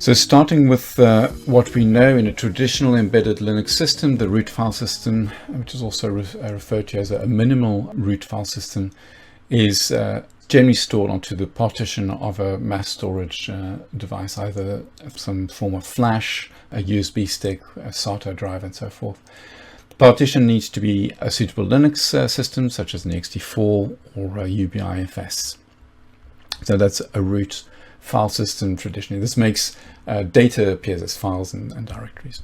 So starting with what we know in a traditional embedded Linux system, the root file system, which is also referred to as a minimal root file system, is generally stored onto the partition of a mass storage device, either some form of flash, a USB stick, a SATA drive, and so forth. The partition needs to be a suitable Linux system, such as an ext4 or a UBIFS. So that's a root file system traditionally. This makes data appear as files and directories.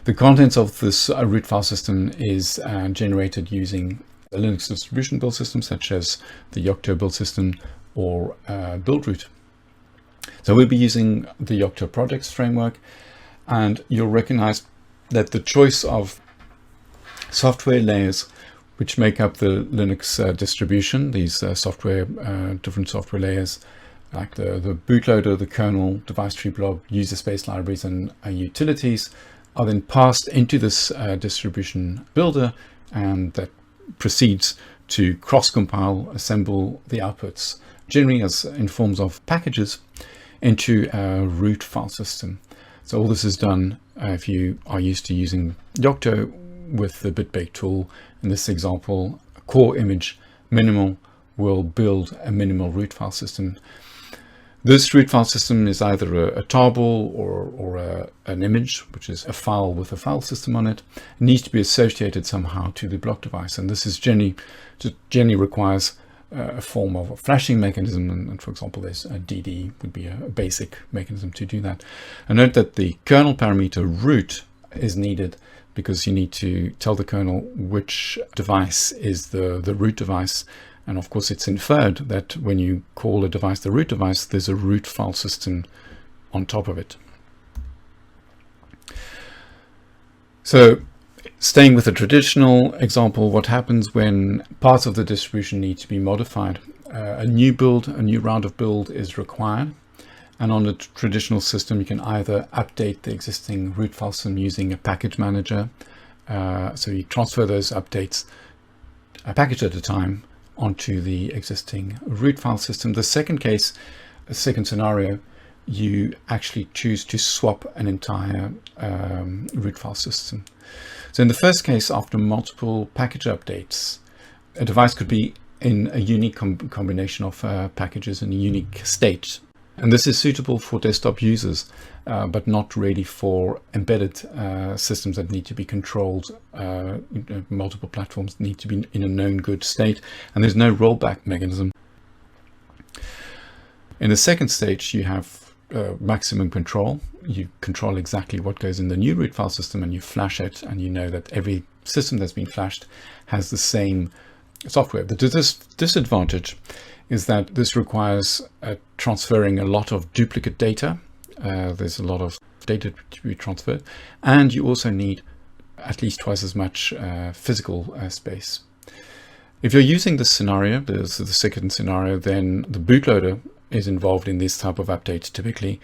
The contents of this root file system is generated using a Linux distribution build system, such as the Yocto build system or buildroot. So we'll be using the Yocto projects framework, and you'll recognize that the choice of software layers which make up the Linux distribution, these different software layers, like the bootloader, the kernel, device tree blob, user space libraries, and utilities, are then passed into this distribution builder, and that proceeds to cross-compile, assemble the outputs, generally as in forms of packages, into a root file system. So all this is done if you are used to using Yocto with the bitbake tool. In this example, a core image minimal will build a minimal root file system. This root file system is either a tarball or an image, which is a file with a file system on it. It needs to be associated somehow to the block device, and this is generally requires a form of a flashing mechanism, and for example, there's a DD would be a basic mechanism to do that. And note that the kernel parameter root is needed because you need to tell the kernel which device is the root device. And of course, it's inferred that when you call a device the root device, there's a root file system on top of it. So staying with the traditional example, what happens when parts of the distribution need to be modified? A new round of build is required. And on a traditional system, you can either update the existing root file system using a package manager. So you transfer those updates a package at a time onto the existing root file system. The second case, a second scenario, you actually choose to swap an entire root file system. So in the first case, after multiple package updates, a device could be in a unique combination of packages in a unique state. And this is suitable for desktop users, but not really for embedded systems that need to be controlled. Multiple platforms need to be in a known good state, and there's no rollback mechanism. In the second stage, you have maximum control. You control exactly what goes in the new root file system, and you flash it, and you know that every system that's been flashed has the same software. The disadvantage is that this requires transferring a lot of duplicate data. There's a lot of data to be transferred, and you also need at least twice as much physical space. If you're using this scenario, the second scenario, then the bootloader is involved in this type of update typically.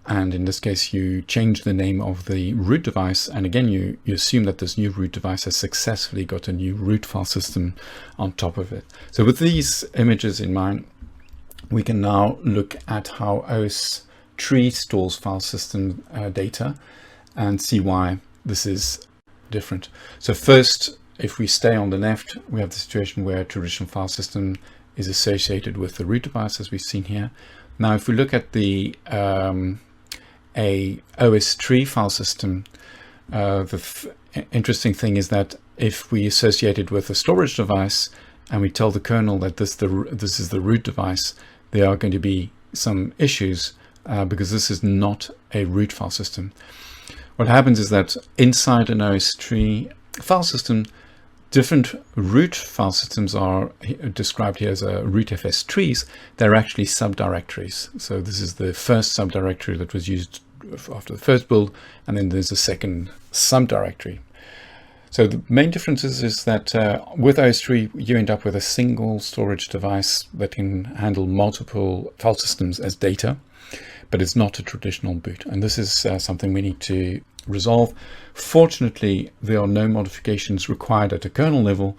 And in this case, you change the name of the root device. And again, you assume that this new root device has successfully got a new root file system on top of it. So with these images in mind, we can now look at how OS Tree stores file system data and see why this is different. So first, if we stay on the left, we have the situation where a traditional file system is associated with the root device, as we've seen here. Now, if we look at the a OS Tree file system, the interesting thing is that if we associate it with a storage device and we tell the kernel that this is the root device, there are going to be some issues because this is not a root file system. What happens is that inside an OS Tree file system, different root file systems are described here as rootfs trees. They're actually subdirectories. So this is the first subdirectory that was used after the first build, and then there's a second subdirectory. So the main difference is that with OS Tree, you end up with a single storage device that can handle multiple file systems as data, but it's not a traditional boot. And this is something we need to resolve. Fortunately, there are no modifications required at a kernel level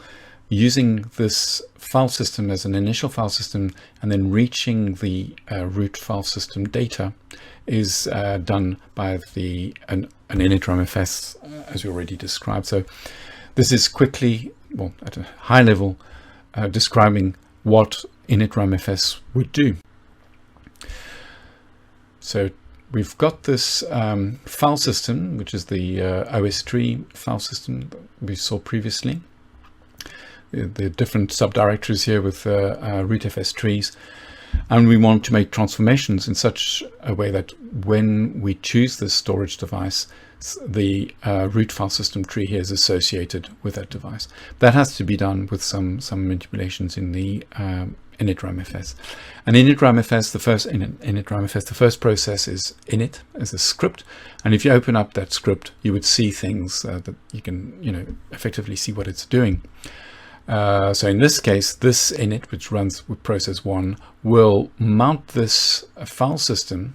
using this file system as an initial file system and then reaching the root file system data is done by an INITRAMFS, as we already described. So this is quickly, well, at a high level, describing what INITRAMFS would do. So we've got this file system, which is the OS Tree Filesystem that we saw previously. The different subdirectories here with rootfs trees. And we want to make transformations in such a way that when we choose this storage device, the root file system tree here is associated with that device. That has to be done with some manipulations in the INITRAMFS. And INITRAMFS, the first process is init as a script. And if you open up that script, you would see things that you can, effectively see what it's doing. So in this case, this init, which runs with process 1, will mount this file system.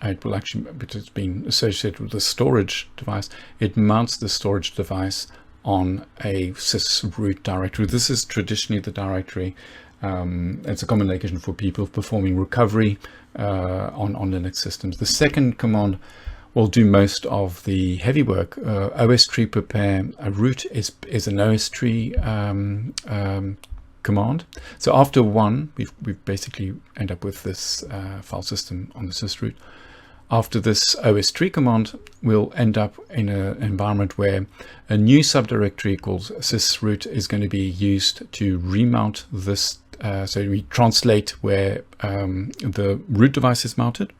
It will actually, because it's been associated with the storage device, it mounts the storage device on a sysroot directory. This is traditionally the directory. It's a common location for people performing recovery on Linux systems. The second command will do most of the heavy work. OSTree prepare a root is an OSTree command. So after 1, we've basically end up with this file system on the sysroot. After this OSTree command, we'll end up in an environment where a new subdirectory called sysroot is going to be used to remount this. So we translate where the root device is mounted,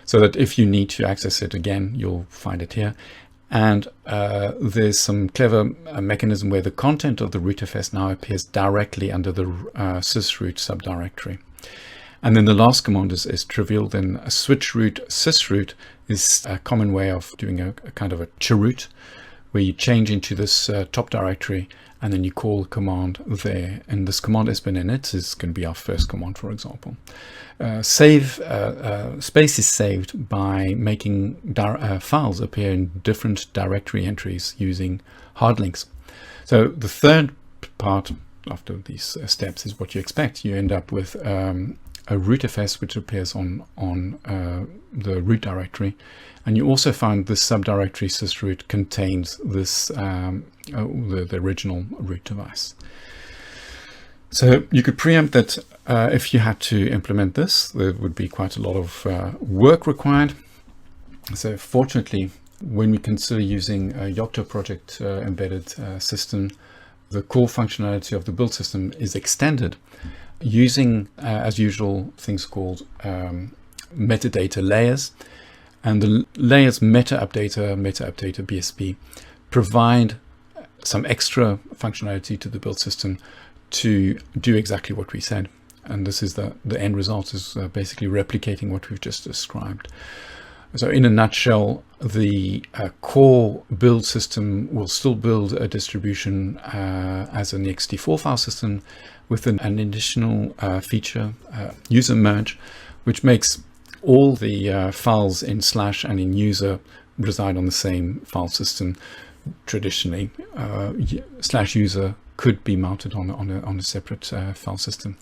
so that if you need to access it again, you'll find it here. And there's some clever mechanism where the content of the rootfs now appears directly under the sysroot subdirectory. And then the last command is trivial. Then a switch root sysroot is a common way of doing a kind of a chroot, where you change into this top directory and then you call a command there. And this command init is going to be our first command, for example. Space is saved by making files appear in different directory entries using hard links. So the third part after these steps is what you expect. You end up with a rootfs which appears on the root directory, and you also find this subdirectory sysroot contains this the original root device. So you could preempt that if you had to implement this, there would be quite a lot of work required. So fortunately, when we consider using a Yocto project embedded system, the core functionality of the build system is extended using, as usual, things called metadata layers. And the layers meta updater BSP provide some extra functionality to the build system to do exactly what we said. And this is the end result is basically replicating what we've just described. So in a nutshell, the core build system will still build a distribution as an ext4 file system with an additional feature, user merge, which makes all the files in / and in user reside on the same file system. Traditionally, /user could be mounted on a separate file system.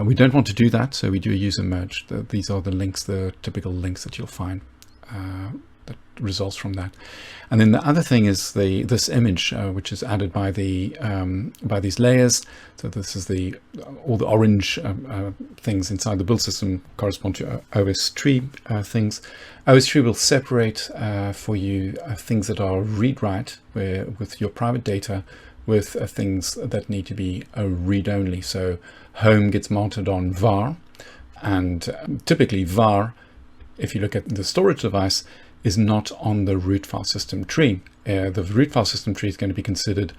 We don't want to do that, so we do a user merge. These are the links, the typical links that you'll find that results from that. And then the other thing is this image, which is added by these layers. So this is all the orange things inside the build system correspond to OS Tree things. OS Tree will separate for you things that are read-write with your private data with things that need to be read-only. So home gets mounted on var, and typically var, if you look at the storage device, is not on the root file system tree. The root file system tree is going to be considered,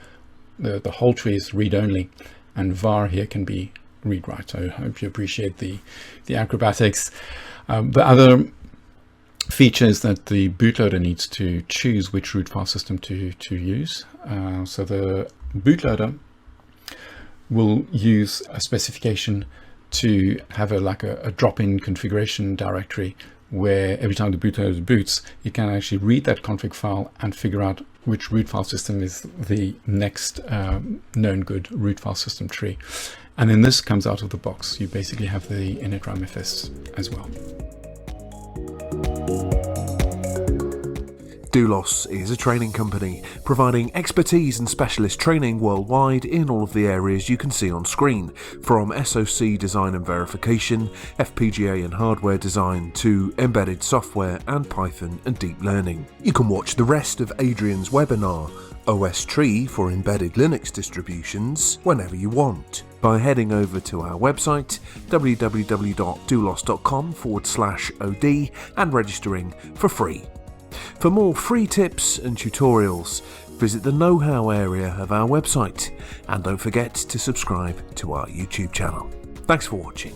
the whole tree is read-only, and var here can be read-write. So I hope you appreciate the acrobatics. The other feature is that the bootloader needs to choose which root file system to use. So the bootloader will use a specification to have a drop-in configuration directory where every time the bootloader boots, you can actually read that config file and figure out which root file system is the next known good root file system tree. And then this comes out of the box. You basically have the INITRAMFS as well. Doulos is a training company providing expertise and specialist training worldwide in all of the areas you can see on screen, from SoC design and verification, FPGA and hardware design, to embedded software and Python and deep learning. You can watch the rest of Adrian's webinar, OS Tree for embedded Linux distributions, whenever you want, by heading over to our website www.doulos.com/od and registering for free. For more free tips and tutorials, visit the know-how area of our website, and don't forget to subscribe to our YouTube channel. Thanks for watching.